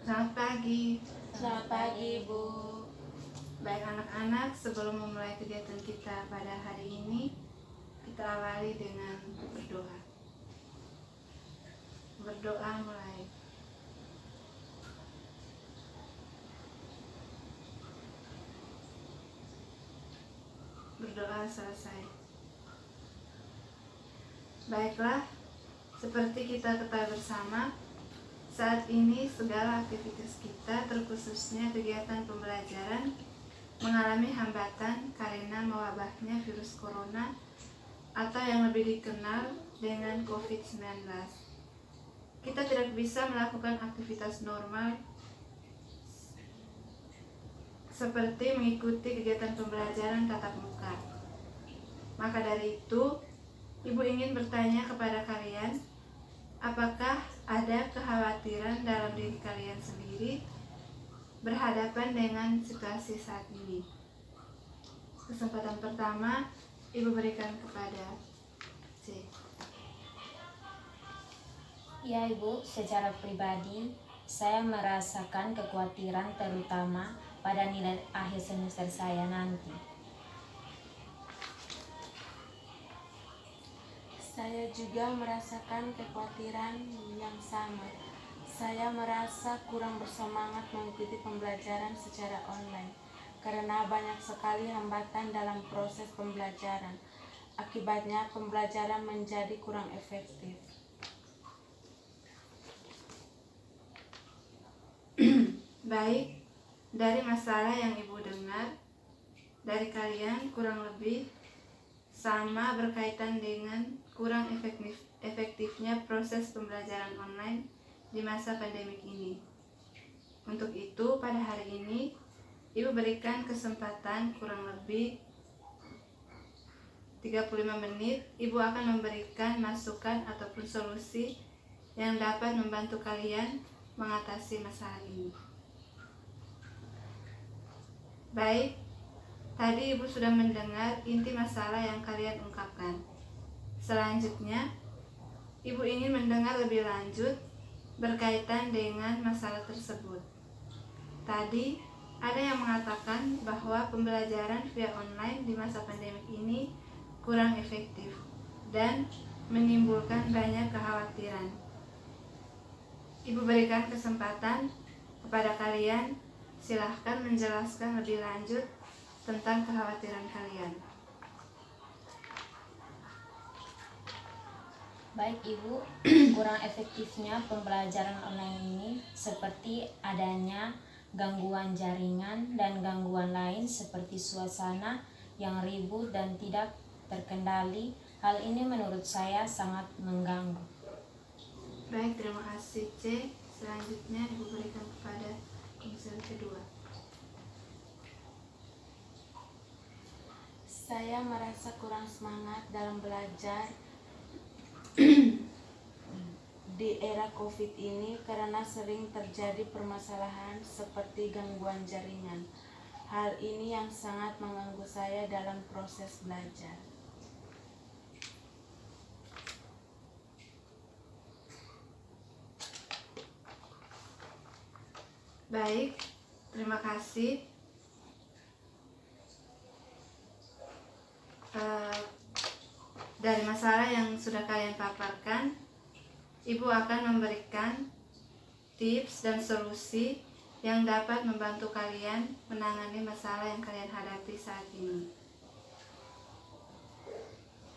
Selamat pagi. Selamat pagi, Bu. Baik anak-anak, sebelum memulai kegiatan kita pada hari ini, kita awali dengan berdoa. Berdoa mulai. Berdoa selesai. Baiklah, seperti kita ketahui bersama, saat ini segala aktivitas kita, terkhususnya kegiatan pembelajaran, mengalami hambatan karena mewabahnya virus corona atau yang lebih dikenal dengan COVID-19. Kita tidak bisa melakukan aktivitas normal seperti mengikuti kegiatan pembelajaran tatap muka. Maka dari itu, Ibu ingin bertanya kepada kalian, apakah ada kekhawatiran dalam diri kalian sendiri berhadapan dengan situasi saat ini? Kesempatan pertama Ibu berikan kepada C. Ya, Ibu, secara pribadi saya merasakan kekhawatiran terutama pada nilai akhir semester saya nanti. Saya juga merasakan kekhawatiran yang sama. Saya merasa kurang bersemangat mengikuti pembelajaran secara online karena banyak sekali hambatan dalam proses pembelajaran. Akibatnya pembelajaran menjadi kurang efektif. Baik, dari masalah yang Ibu dengar dari kalian kurang lebih sama berkaitan dengan kurang efektifnya proses pembelajaran online di masa pandemik ini. Untuk itu, pada hari ini Ibu berikan kesempatan kurang lebih 35 menit. Ibu akan memberikan masukan ataupun solusi yang dapat membantu kalian mengatasi masalah ini. Baik, tadi Ibu sudah mendengar inti masalah yang kalian ungkapkan. Selanjutnya, Ibu ingin mendengar lebih lanjut berkaitan dengan masalah tersebut. Tadi ada yang mengatakan bahwa pembelajaran via online di masa pandemik ini kurang efektif dan menimbulkan banyak kekhawatiran. Ibu berikan kesempatan kepada kalian, silahkan menjelaskan lebih lanjut tentang kekhawatiran kalian. Baik, Ibu, kurang efektifnya pembelajaran online ini seperti adanya gangguan jaringan dan gangguan lain seperti suasana yang ribut dan tidak terkendali. Hal ini menurut saya sangat mengganggu. Baik, terima kasih C. Selanjutnya Ibu berikan kepada konselor kedua. Saya merasa kurang semangat dalam belajar di era COVID ini karena sering terjadi permasalahan seperti gangguan jaringan. Hal ini yang sangat mengganggu saya dalam proses belajar. Baik, terima kasih. Dari masalah yang sudah kalian paparkan, Ibu akan memberikan tips dan solusi yang dapat membantu kalian menangani masalah yang kalian hadapi saat ini.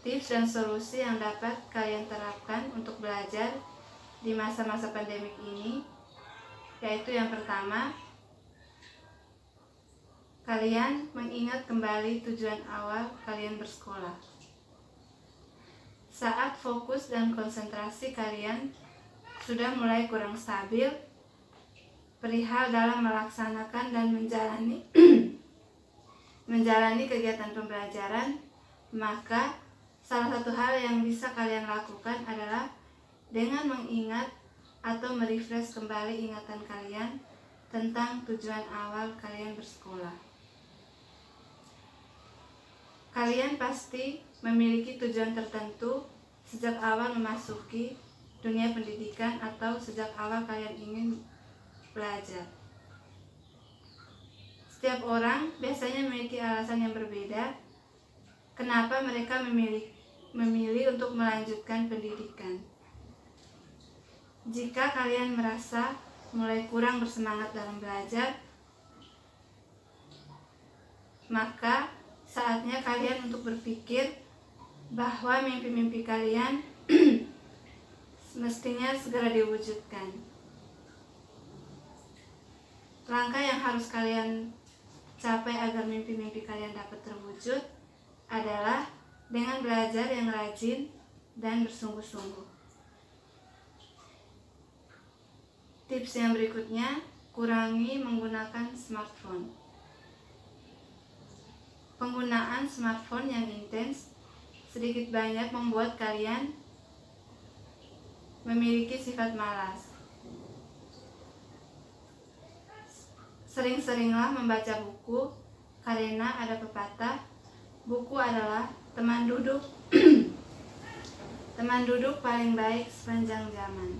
Tips dan solusi yang dapat kalian terapkan untuk belajar di masa-masa pandemik ini, yaitu yang pertama, kalian mengingat kembali tujuan awal kalian bersekolah. Saat fokus dan konsentrasi kalian sudah mulai kurang stabil perihal dalam melaksanakan dan menjalani kegiatan pembelajaran, maka salah satu hal yang bisa kalian lakukan adalah dengan mengingat atau merefresh kembali ingatan kalian tentang tujuan awal kalian bersekolah. Kalian pasti memiliki tujuan tertentu sejak awal memasuki dunia pendidikan atau sejak awal kalian ingin belajar. Setiap orang biasanya memiliki alasan yang berbeda kenapa mereka memilih untuk melanjutkan pendidikan. Jika kalian merasa mulai kurang bersemangat dalam belajar, maka saatnya kalian untuk berpikir bahwa mimpi-mimpi kalian mestinya segera diwujudkan. Langkah yang harus kalian capai agar mimpi-mimpi kalian dapat terwujud adalah dengan belajar yang rajin dan bersungguh-sungguh. Tips yang berikutnya, kurangi menggunakan smartphone. Penggunaan smartphone yang intens sedikit banyak membuat kalian memiliki sifat malas. Sering-seringlah membaca buku, karena ada pepatah, buku adalah teman duduk teman duduk paling baik sepanjang zaman.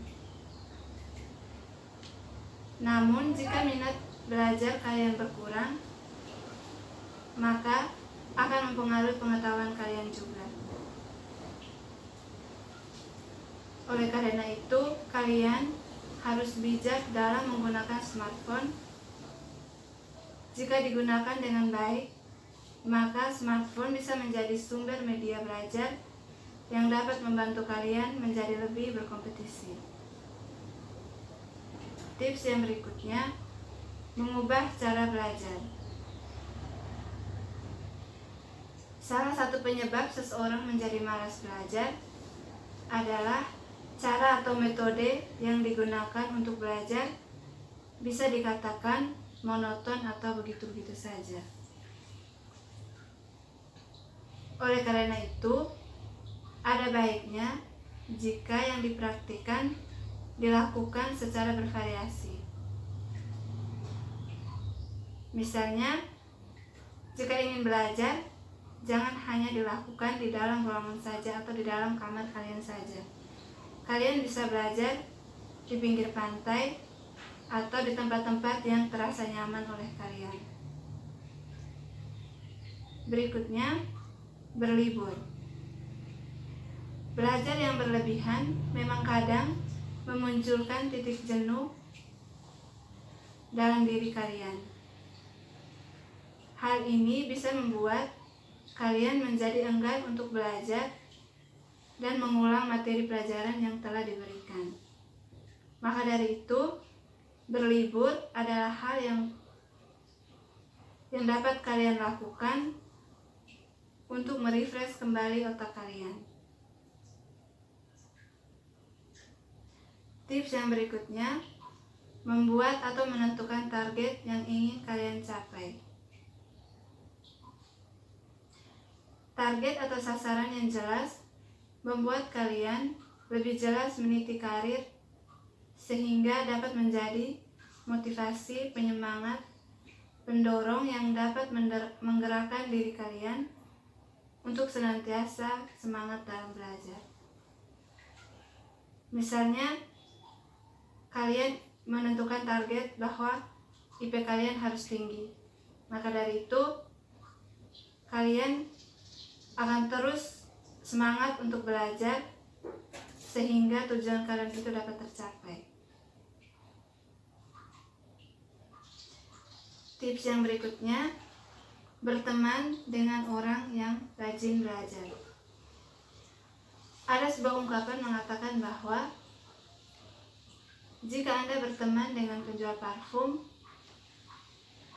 Namun jika minat belajar kalian berkurang, maka akan mempengaruhi pengetahuan kalian juga. Oleh karena itu, kalian harus bijak dalam menggunakan smartphone. Jika digunakan dengan baik, maka smartphone bisa menjadi sumber media belajar yang dapat membantu kalian menjadi lebih berkompetisi. Tips yang berikutnya, mengubah cara belajar. Salah satu penyebab seseorang menjadi malas belajar adalah cara atau metode yang digunakan untuk belajar bisa dikatakan monoton atau begitu-begitu saja. Oleh karena itu, ada baiknya jika yang dipraktikkan dilakukan secara bervariasi. Misalnya, jika ingin belajar, jangan hanya dilakukan di dalam ruangan saja atau di dalam kamar kalian saja. Kalian bisa belajar di pinggir pantai atau di tempat-tempat yang terasa nyaman oleh kalian. Berikutnya, berlibur. Belajar yang berlebihan memang kadang memunculkan titik jenuh dalam diri kalian. Hal ini bisa membuat kalian menjadi enggan untuk belajar dan mengulang materi pelajaran yang telah diberikan. Maka dari itu, berlibur adalah hal yang dapat kalian lakukan untuk merefresh kembali otak kalian. Tips yang berikutnya, membuat atau menentukan target yang ingin kalian capai. Target atau sasaran yang jelas membuat kalian lebih jelas meniti karir sehingga dapat menjadi motivasi, penyemangat, pendorong yang dapat menggerakkan diri kalian untuk senantiasa semangat dalam belajar. Misalnya, kalian menentukan target bahwa IP kalian harus tinggi. Maka dari itu, kalian akan terus semangat untuk belajar sehingga tujuan kalian itu dapat tercapai. Tips yang berikutnya, berteman dengan orang yang rajin belajar. Ada sebuah ungkapan mengatakan bahwa jika Anda berteman dengan penjual parfum,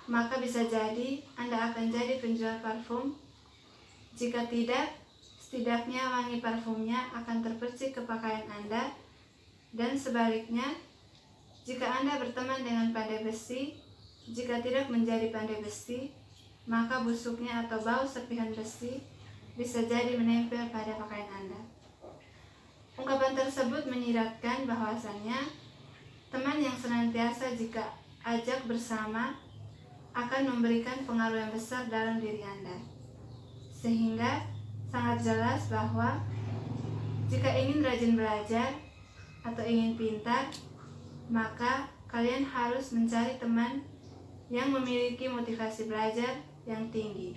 maka bisa jadi Anda akan jadi penjual parfum. Jika tidak, setidaknya wangi parfumnya akan terpercik ke pakaian Anda. Dan sebaliknya, jika Anda berteman dengan pandai besi, jika tidak menjadi pandai besi, maka busuknya atau bau serpihan besi bisa jadi menempel pada pakaian Anda. Ungkapan tersebut menyiratkan bahwasannya teman yang senantiasa jika ajak bersama akan memberikan pengaruh yang besar dalam diri Anda. Sehingga sangat jelas bahwa jika ingin rajin belajar atau ingin pintar, maka kalian harus mencari teman yang memiliki motivasi belajar yang tinggi.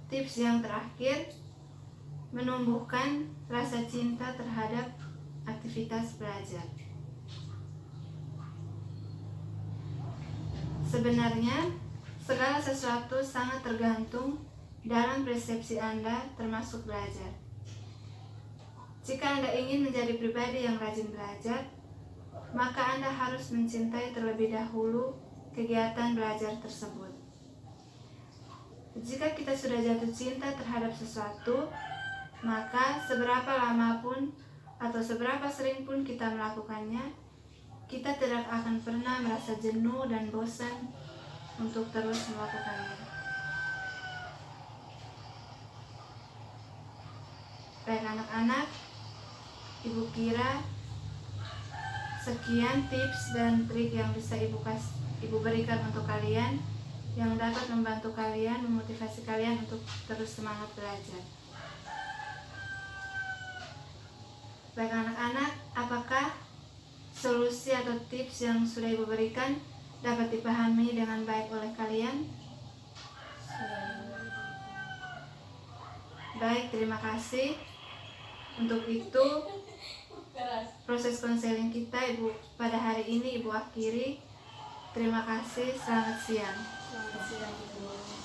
Tips yang terakhir, menumbuhkan rasa cinta terhadap aktivitas belajar. Sebenarnya, segala sesuatu sangat tergantung dalam persepsi Anda, termasuk belajar. Jika Anda ingin menjadi pribadi yang rajin belajar, maka Anda harus mencintai terlebih dahulu kegiatan belajar tersebut. Jika kita sudah jatuh cinta terhadap sesuatu, maka seberapa lama pun atau seberapa sering pun kita melakukannya, kita tidak akan pernah merasa jenuh dan bosan untuk terus melakukannya. Baik anak-anak, Ibu kira sekian tips dan trik yang bisa Ibu berikan untuk kalian, yang dapat membantu kalian, memotivasi kalian untuk terus semangat belajar. Baik anak-anak, apakah solusi atau tips yang sudah Ibu berikan dapat dipahami dengan baik oleh kalian? Baik, terima kasih. Untuk itu, proses konseling kita Ibu pada hari ini Ibu akhiri. Terima kasih, selamat siang. Selamat siang, Ibu.